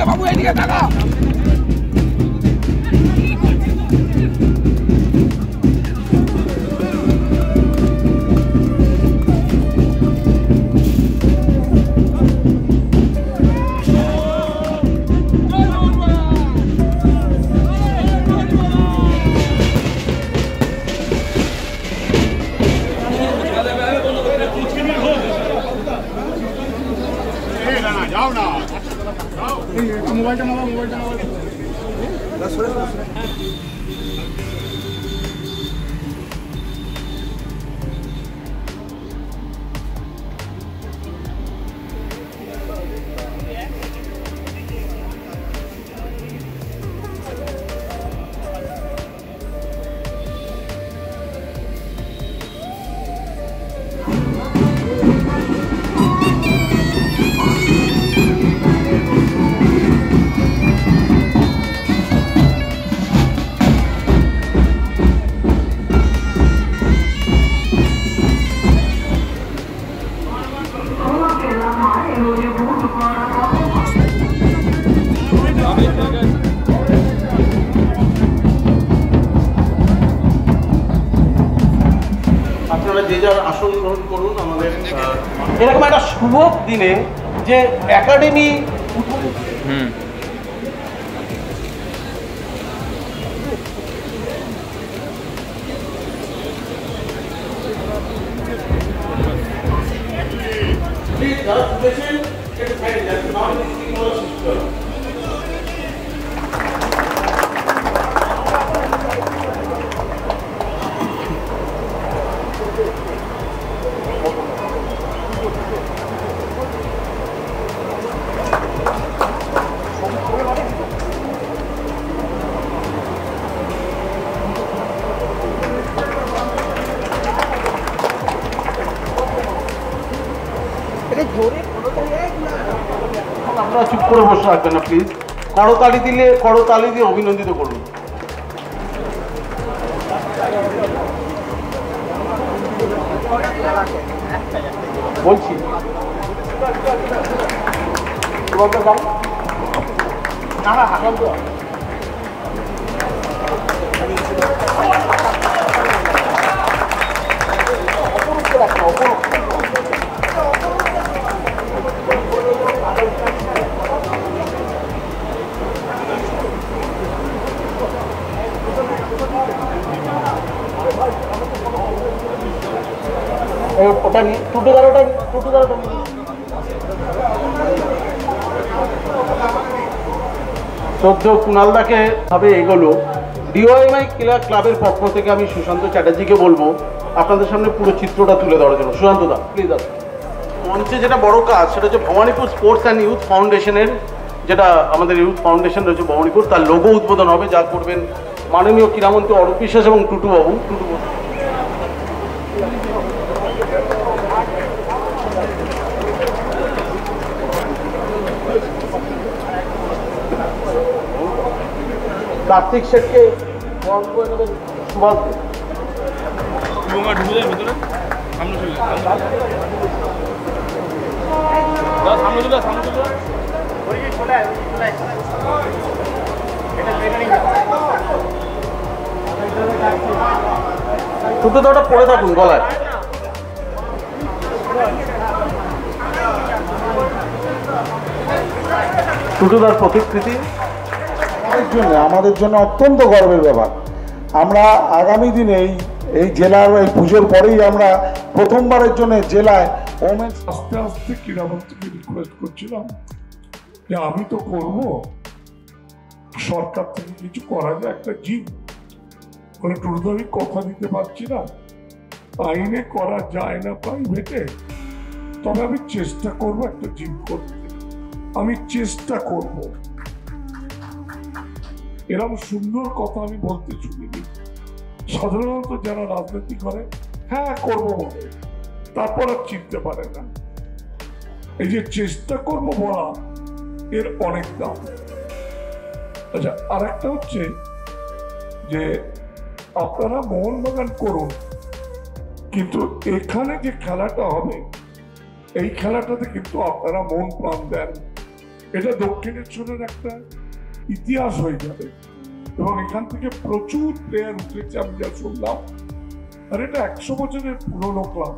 বাবু এইদিকে টাকা মোবাইলটা নাও আসন গ্রহণ করুন। আমাদের এরকম একটা শুভ দিনে যে একাডেমি আপনারা চুপ করে বসে রাখবেন না প্লিজ। করতালি দিয়ে অভিনন্দিত করুন। বলছি ওটা নিয়ে টোটোদারোটা শ্রদ্ধ কুণালদাকে ভাবে এগোলো। ডিওয়াইএমআই ক্লাবের পক্ষ থেকে আমি সুশান্ত চ্যাটার্জিকে বলবো আপনাদের সামনে পুরো চিত্রটা তুলে ধরার জন্য। সুশান্ত দা প্লিজ আসুন। মঞ্চে যেটা বড় কাজ সেটা হচ্ছে ভবানীপুর স্পোর্টস অ্যান্ড ইউথ ফাউন্ডেশনের, যেটা আমাদের ইউথ ফাউন্ডেশন রয়েছে ভবানীপুর, তার লোগো উদ্বোধন হবে, যা করবেন মাননীয় ক্রীড়ামন্ত্রী অরূপ বিশ্বাস এবং টুটুবাবু। কার্তিক শেঠকে সুভাষ টুটুদাটা পড়ে থাকুন গলায়। টুটুদার প্রতিকৃতি আমাদের জন্য অত্যন্ত গর্বের ব্যাপার। আমরা আগামী দিনে এই জেলার এই পুজোর পরেই আমরা প্রথমবারের জন্য জেলায় ওমেন্স আস্তে আস্তে ক্রীড়ামন্ত্রীকে রিকোয়েস্ট করছিলাম যে আমি তো করব, সরকার থেকে কিছু করা যায় একটা জিম। বলে টুটুদা আমি কথা দিতে পারছি না, আইনে করা যায় না প্রাইভেটে, তবে আমি চেষ্টা করবো একটা জিম করতে, আমি চেষ্টা করব। এরকম সুন্দর কথা আমি বলতে শুনিনি। সাধারণত যারা রাজনীতি করে হ্যাঁ করবো বলে, তারপর আর চিনতে পারে না। এই যে চেষ্টা করবো বলা, এর অনেক দাম। আচ্ছা, আর একটা হচ্ছে যে আপনারা মোহনবাগান করুন, কিন্তু এখানে যে খেলাটা হবে এই খেলাটাতে কিন্তু আপনারা মন প্রাণ দেন। এটা দক্ষিণেশ্বরের একটা ইতিহাস হয়ে যাবে এবং এখান থেকে প্রচুর প্লেয়ার উঠেছে আমি যা শুনলাম। আর এটা 100 বছরের পুরনো ক্লাব,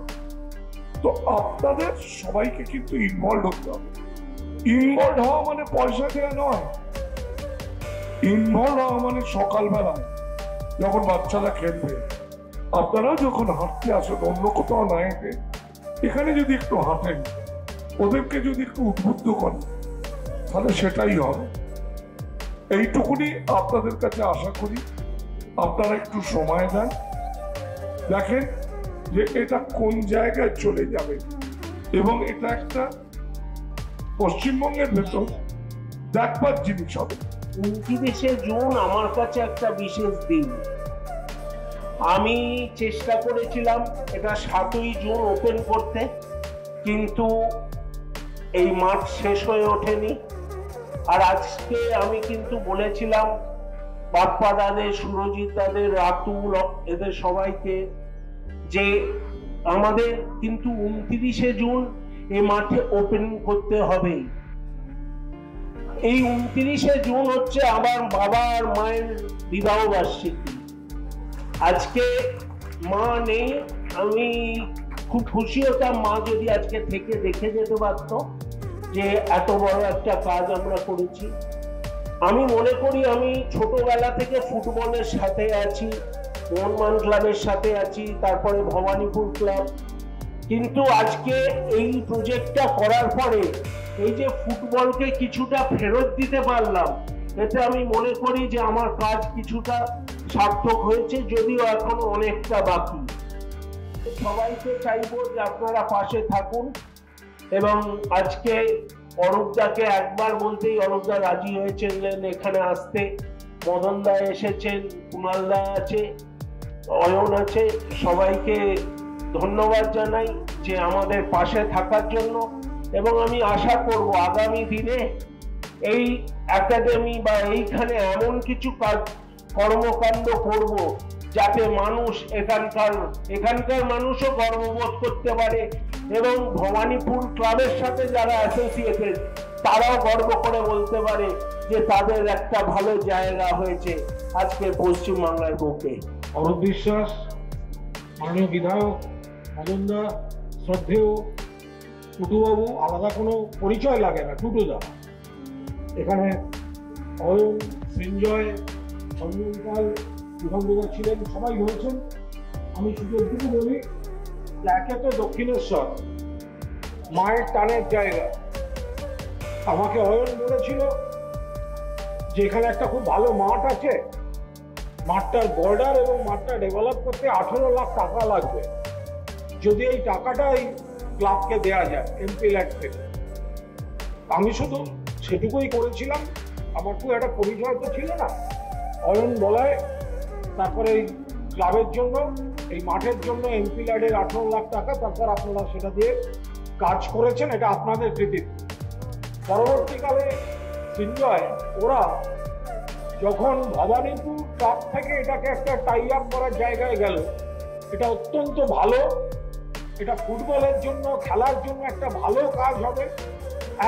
তো আপনাদের সবাইকে কিন্তু ইনভলভ হতে হবে। ইনভলভ হওয়া মানে পয়সা দেওয়া নয়, ইনভলভ হওয়া মানে সকালবেলা যখন বাচ্চারা খেলবে, আপনারাও যখন হাঁটতে আসেন, অন্য কোথাও না হেঁটে এখানে যদি একটু হাঁটেন, ওদেরকে যদি একটু উদ্বুদ্ধ করেন, তাহলে সেটাই হবে। এইটুকুনি আপনাদের কাছে আশা করি। আপনারা একটু সময় দেন, দেখেন যে এটা কোন জায়গায় চলে যাবে এবং এটা একটা পশ্চিমবঙ্গের ভেতর দেখবার জিনিস হবে। 29শে জুন আমার কাছে একটা বিশেষ দিন। আমি চেষ্টা করেছিলাম এটা 7ই জুন ওপেন করতে, কিন্তু এই মাঠ শেষ হয়ে ওঠেনি। আর আজকে আমি কিন্তু বলেছিলাম বাপ্পা দাদের, সুরজিৎ দাদের, রাতুল, এদের সবাইকে যে আমাদের কিন্তু 29শে জুন এই মাঠে ওপেন করতে হবে। এই 29শে জুন হচ্ছে আমার বাবা আর মায়ের বিবাহ বার্ষিকী। আজকে মা নেই, আমি খুব খুশি হতাম মা যদি আজকে থেকে দেখে যেতে পারতো যে এত বড় একটা কাজ আমরা করেছি। আমি মনে করি আমি ছোটবেলা থেকে ফুটবলের সাথে আছি, মোহনবাগান ক্লাবের সাথে আছি, তারপরে ভবানীপুর ক্লাব। কিন্তু আজকে এই প্রজেক্টটা করার পরে এই যে ফুটবলকে কিছুটা ফেরত দিতে পারলাম, এতে আমি মনে করি যে আমার কাজ কিছুটা সার্থক হয়েছে, যদিও এখনো অনেকটা বাকি। সবাইকে চাইবো যে আপনারা পাশে থাকুন এবং আজকে অরূপদাকে একবার বলতেই অরূপদা রাজি হয়েছিলেন এখানে আসতে। মদনদা এসেছেন, কুণালদা আছে, অয়ন আছে, সবাইকে ধন্যবাদ জানাই যে আমাদের পাশে থাকার জন্য। এবং আমি আশা করব আগামী দিনে এই একাডেমি বা এইখানে এমন কিছু কাজ কর্মকাণ্ড করব যাতে মানুষ এখানকার মানুষও গর্ববোধ করতে পারে এবং ভবানীপুর ক্লাবের সাথে যারা অ্যাসোসিয়েটেড তারাও গর্ব করে বলতে পারে যে তাদের একটা ভালো জায়গা হয়েছে আজকে পশ্চিমবাংলার বুকে। অরূপ বিশ্বাস, মাননীয় বিধায়ক, মদনদা, শ্রদ্ধেয় টুটুবাবু, আলাদা কোনো পরিচয় লাগে না, টুটুদা। এখানে অয়ন, সঞ্জয়, সঞ্জনপাল, বিভাগদা ছিলেন, সবাই হয়েছেন। আমি শুধু একটু বলি, একে তো দক্ষিণেশ্বর মায়ের টানের জায়গা। আমাকে অয়ন বলেছিল যে এখানে একটা খুব ভালো মাঠ আছে, মাঠটার বর্ডার এবং মাঠটা ডেভেলপ করতে 18 লাখ টাকা লাগবে, যদি এই টাকাটাই ক্লাবকে দেওয়া যায় এমপি ল্যাড থেকে। আমি শুধু সেটুকুই করেছিলাম, আমার খুব একটা পরিচয় তো ছিল না। অয়ন বলায় তারপরে এই ক্লাবের জন্য, এই মাঠের জন্য এমপি ল্যাডের 18 লাখ টাকা, তারপর আপনারা সেটা দিয়ে কাজ করেছেন, এটা আপনাদের কৃতিত্ব। পরবর্তীকালে সঞ্জয় ওরা যখন ভবানীপুর ক্লাব থেকে এটাকে একটা টাই আপ করার জায়গায় গেল, এটা অত্যন্ত ভালো, এটা ফুটবলের জন্য, খেলার জন্য একটা ভালো কাজ হবে,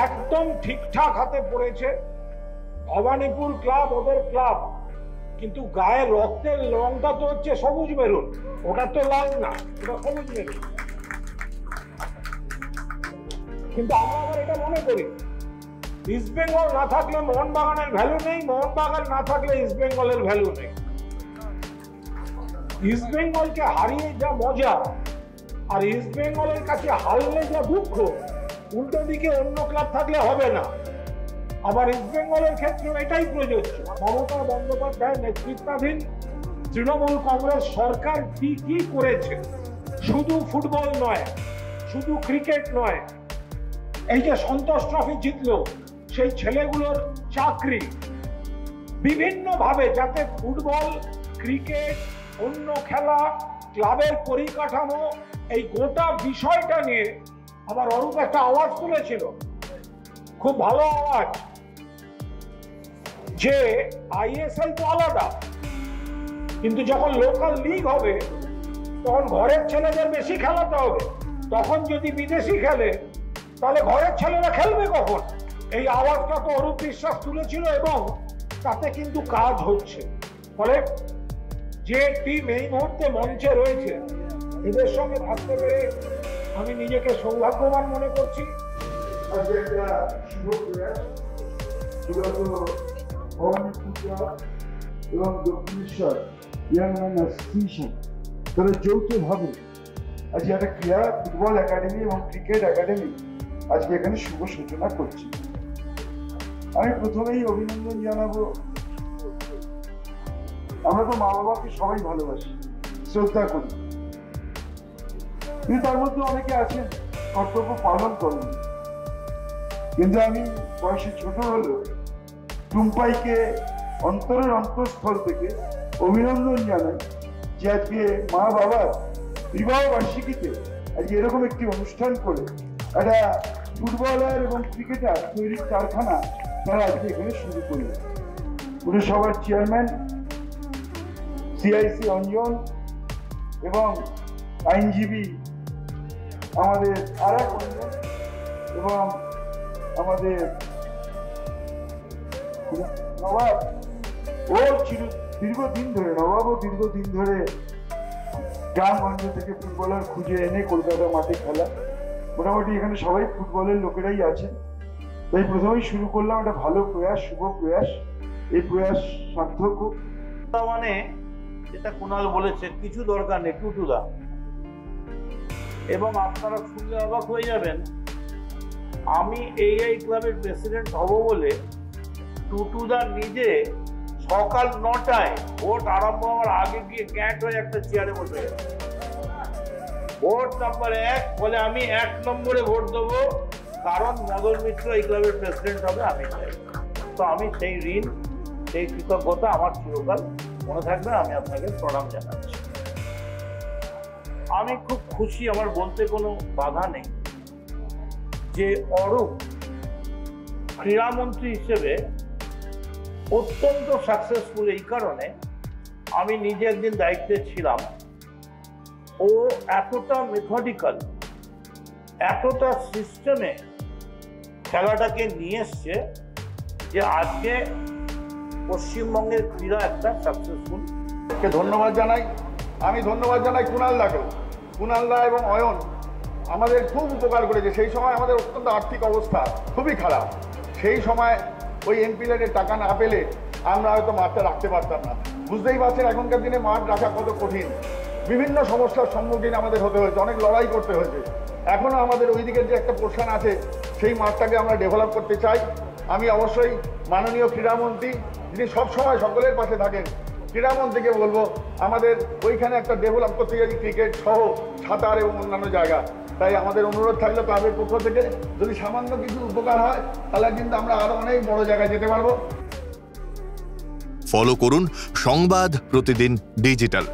একদম ঠিকঠাক হাতে পড়েছে। ভবানীপুর ক্লাব ওদের ক্লাব, কিন্তু গায়ের রক্তের রংটা তো হচ্ছে সবুজ মেরুন, ওটা তো লাল না, ওটা সবুজ মেরুন। কিন্তু আমরা আবার এটা মনে করি ইস্ট বেঙ্গল না থাকলে মোহনবাগানের ভ্যালু নেই, মোহনবাগান না থাকলে ইস্ট বেঙ্গলের ভ্যালু নেই। ইস্ট বেঙ্গলকে হারিয়ে যা মজা আর ইস্ট বেঙ্গলের কাছে হারলে যা দুঃখ, উল্টো দিকে অন্য ক্লাব থাকলে হবে না। আবার ইস্ট বেঙ্গলের ক্ষেত্রে এটাই প্রযোজ্য। মমতা বন্দ্যোপাধ্যায় নেতৃত্বাধীন তৃণমূল কংগ্রেস সরকার কি করেছে, শুধু ফুটবল নয়, শুধু ক্রিকেট নয়, এই যে সন্তোষ ট্রফি জিতলো, সেই ছেলেগুলোর চাকরি, বিভিন্নভাবে যাতে ফুটবল, ক্রিকেট, অন্য খেলা, ক্লাবের পরিকাঠামো, এই গোটা বিষয়টা নিয়ে আমার অরূপ একটা আওয়াজ তুলেছিল, খুব ভালো আওয়াজ, যে আইএসএল তো আলাদা, কিন্তু যখন লোকাল লিগ হবে তখন ঘরের ছেলেদের বেশি খেলাতে হবে। তখন যদি বিদেশি খেলে তাহলে ঘরের ছেলেরা খেলবে কখন? এই আওয়াজটা তো অরূপ বিশ্বাস তুলেছিল এবং তাতে কিন্তু কাজ হচ্ছে। ফলে যে টিম এই মুহূর্তে মঞ্চে রয়েছে এদের সঙ্গে থাকতে পেরে আমি নিজেকে সৌভাগ্যবান মনে করছি। এবং দক্ষিণেশ্বর ইয়াং ম্যান অ্যাসোসিয়েশন তারা যৌথভাবে আজকে একটা ক্রীড়া ফুটবল একাডেমি এবং ক্রিকেট একাডেমি আজকে এখানে শুভ সূচনা করছি। আমি প্রথমেই অভিনন্দন জানাবো, আমরা তো মা বাবাকে সবাই ভালোবাসি, শ্রদ্ধা করি, কিন্তু তার মধ্যে অনেকে আছেন কর্তব্য পালন করেন। কিন্তু আমি বয়সে ছোট হলেও টুম্পাইকে অন্তরের অন্তঃস্থল থেকে অভিনন্দন জানাই যে আজকে মা বাবার বিবাহ বার্ষিকীতে আজকে এরকম একটি অনুষ্ঠান করে একটা ফুটবলার এবং ক্রিকেটার তৈরির কারখানা তারা আজকে এখানে শুরু করল। পুরসভার চেয়ারম্যান সিআইসি অঞ্জন এবং আইনজীবী আমাদের আর এক অঞ্জন এবং আমাদের নবাব ও দীর্ঘদিন ধরে গ্রামগঞ্জ থেকে ফুটবলার খুঁজে এনে কলকাতা মাঠে খেলা। মোটামুটি এখানে সবাই ফুটবলের লোকেরাই আছেন। তাই প্রথমেই শুরু করলাম একটা ভালো প্রয়াস, শুভ প্রয়াস। এই প্রয়াস সার্থক হোক। মানে যেটা কুণাল বলেছে, কিছু দরকার নেই, টুটুদা। এবং আপনারা শুনলে অবাক হয়ে যাবেন, আমি এই ক্লাবের প্রেসিডেন্ট হব বলে টুটুদা নিজে সকাল 9টায় ভোট আরম্ভ হওয়ার আগে গিয়ে ক্যাট হয়ে একটা চেয়ারে বসে গেছে। ভোট নাম্বার 1 বলে আমি 1 নম্বরে ভোট দেবো, কারণ মদন মিত্র এই ক্লাবের প্রেসিডেন্ট হবে, আমি চাই। তো আমি সেই ঋণ, সেই কৃতজ্ঞতা আমার চিরকাল মনে থাকবে। আমি আপনাকে প্রণাম জানাচ্ছি। আমি খুব খুশি, আমার বলতে কোনো বাধা নেই, যে অরূপ ক্রীড়ামন্ত্রী হিসেবে অত্যন্ত সাকসেসফুল। এই কারণে আমি নিজে একদিন দায়িত্বে ছিলাম, ও এতটা মেথডিক্যাল, এতটা সিস্টেমে খেলাটাকে নিয়ে এসছে যে আজকে পশ্চিমবঙ্গের ক্রীড়া একটা সাকসেসফুল। ধন্যবাদ জানাই। আমি ধন্যবাদ জানাই কুণালদা এবং অয়ন আমাদের খুব উপকার করেছে। সেই সময় আমাদের অত্যন্ত আর্থিক অবস্থা খুবই খারাপ। সেই সময় ওই এমপিএলের টাকা না পেলে আমরা হয়তো মাঠটা রাখতে পারতাম না। বুঝতেই পারছেন এখনকার দিনে মাঠ রাখা কত কঠিন। বিভিন্ন সমস্যার সম্মুখীন আমাদের হতে হয়েছে, অনেক লড়াই করতে হয়েছে। এখনও আমাদের ওই দিকের যে একটা পোর্শন আছে সেই মাঠটাকে আমরা ডেভেলপ করতে চাই। আমি অবশ্যই মাননীয় ক্রীড়ামন্ত্রী, যিনি সবসময় সকলের পাশে থাকেন, ক্রীড়ামন্ত্রীকে বলবো আমাদের ওইখানে একটা ডেভেলপ করতে চাই, ক্রিকেট সহ সাঁতার এবং অন্যান্য জায়গা। তাই আমাদের অনুরোধ থাকলে ক্লাবের পক্ষ থেকে যদি সামান্য কিছু উপকার হয় তাহলে কিন্তু আমরা আরো অনেক বড় জায়গায় যেতে পারবো। ফলো করুন সংবাদ প্রতিদিন ডিজিটাল।